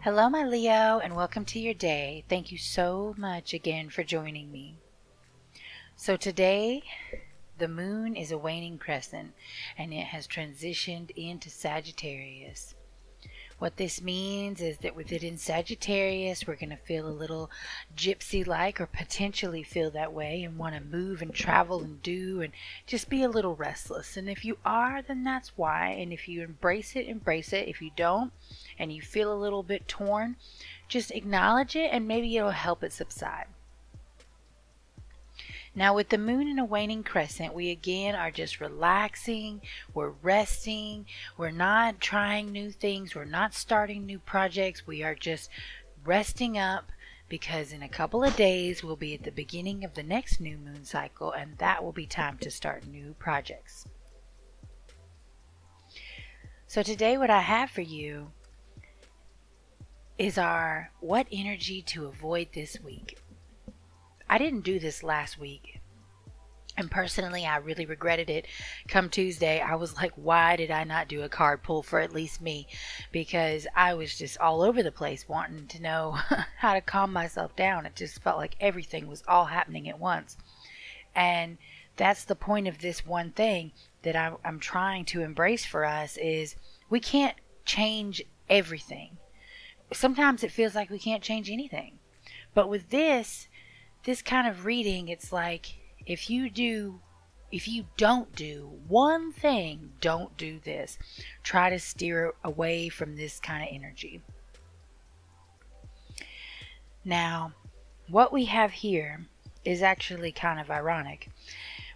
Hello, my Leo, and welcome to your day. Thank you so much again for joining me. So today, the moon is a waning crescent, and it has transitioned into Sagittarius. What this means is that with it in Sagittarius, we're going to feel a little gypsy-like, or potentially feel that way, and want to move and travel and do, and just be a little restless. And if you are, then that's why. And if you embrace it, embrace it. If you don't, and you feel a little bit torn, just acknowledge it, and maybe it'll help it subside. Now with the moon in a waning crescent, we again are just relaxing, we're resting, we're not trying new things, we're not starting new projects, we are just resting up, because in a couple of days we'll be at the beginning of the next new moon cycle, and that will be time to start new projects. So today what I have for you is our what energy to avoid this week. I didn't do this last week, and personally I really regretted it. Come Tuesday, I was like, why did I not do a card pull for at least me? Because I was just all over the place wanting to know how to calm myself down. It just felt like everything was all happening at once. And that's the point of this one thing that I'm trying to embrace for us, is we can't change everything. Sometimes it feels like we can't change anything. But with this kind of reading, it's like, if you don't do one thing, don't do this. Try to steer away from this kind of energy. Now, what we have here is actually kind of ironic.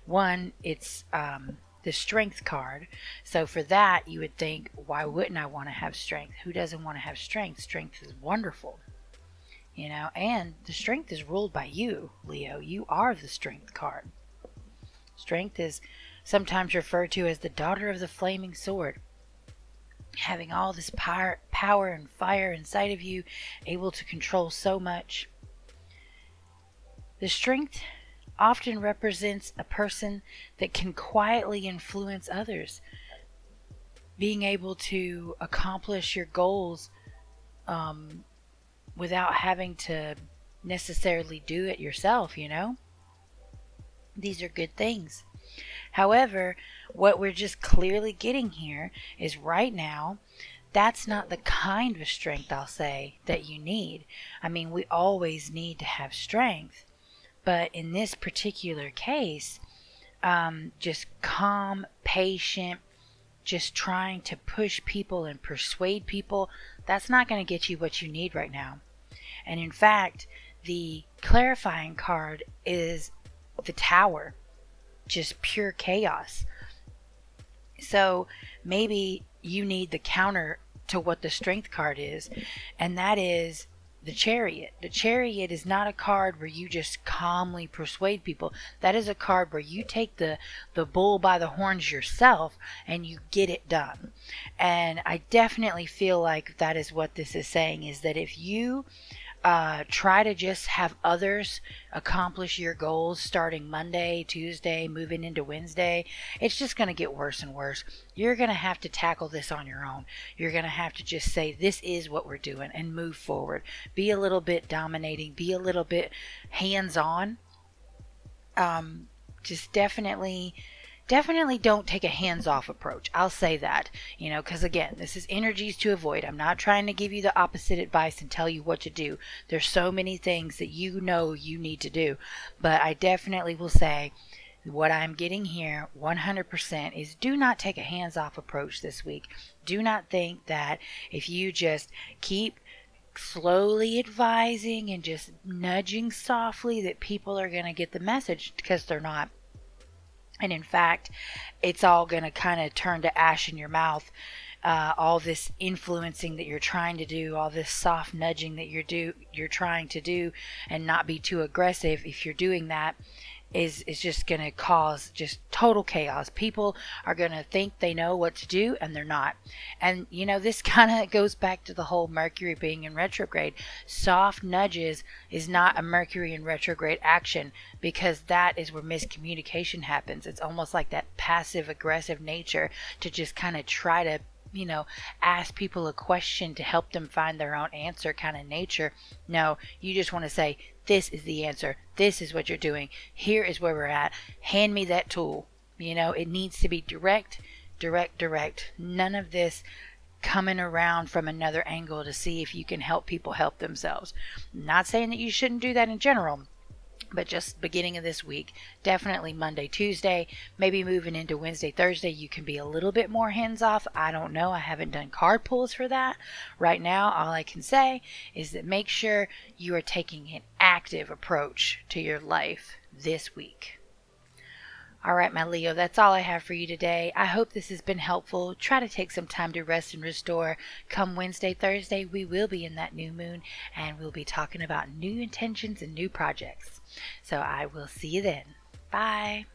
One, it's the strength card. So for that, you would think, why wouldn't I want to have strength? Who doesn't want to have strength? Strength is wonderful. You know, and the strength is ruled by you, Leo. You are the strength card. Strength is sometimes referred to as the daughter of the flaming sword. Having all this power and fire inside of you, able to control so much. The strength often represents a person that can quietly influence others. Being able to accomplish your goals without having to necessarily do it yourself, you know? These are good things. However, what we're just clearly getting here is right now, that's not the kind of strength, I'll say, that you need. I mean, we always need to have strength. But in this particular case, just calm, patient, just trying to push people and persuade people, that's not going to get you what you need right now. And in fact, the clarifying card is the Tower, just pure chaos. So maybe you need the counter to what the strength card is, and that is the Chariot. The Chariot is not a card where you just calmly persuade people. That is a card where you take the bull by the horns yourself and you get it done. And I definitely feel like that is what this is saying, is that if you try to just have others accomplish your goals starting Monday, Tuesday, moving into Wednesday, it's just going to get worse and worse. You're going to have to tackle this on your own. You're going to have to just say, this is what we're doing, and move forward. Be a little bit dominating, be a little bit hands-on. Just definitely don't take a hands-off approach. I'll say that, because again, this is energies to avoid. I'm not trying to give you the opposite advice and tell you what to do. There's so many things that you know you need to do, but I definitely will say what I'm getting here 100% is, do not take a hands-off approach this week. Do not think that if you just keep slowly advising and just nudging softly that people are going to get the message, because they're not. And in fact, it's all going to kind of turn to ash in your mouth. All this influencing that you're trying to do, all this soft nudging that you're trying to do, and not be too aggressive. If you're doing that, is just going to cause just total chaos. People are going to think they know what to do and they're not. And this kind of goes back to the whole Mercury being in retrograde. Soft nudges is not a Mercury in retrograde action, because that is where miscommunication happens. It's almost like that passive aggressive nature to just kind of try to ask people a question to help them find their own answer kind of nature. No, you just want to say, this is the answer. This is what you're doing. Here is where we're at. Hand me that tool. It needs to be direct, direct, direct. None of this coming around from another angle to see if you can help people help themselves. Not saying that you shouldn't do that in general, but just beginning of this week, definitely Monday, Tuesday, maybe moving into Wednesday, Thursday, you can be a little bit more hands off. I don't know. I haven't done card pulls for that. Right now, all I can say is that make sure you are taking an active approach to your life this week. All right, my Leo, that's all I have for you today. I hope this has been helpful. Try to take some time to rest and restore. Come Wednesday, Thursday, we will be in that new moon, and we'll be talking about new intentions and new projects. So I will see you then. Bye.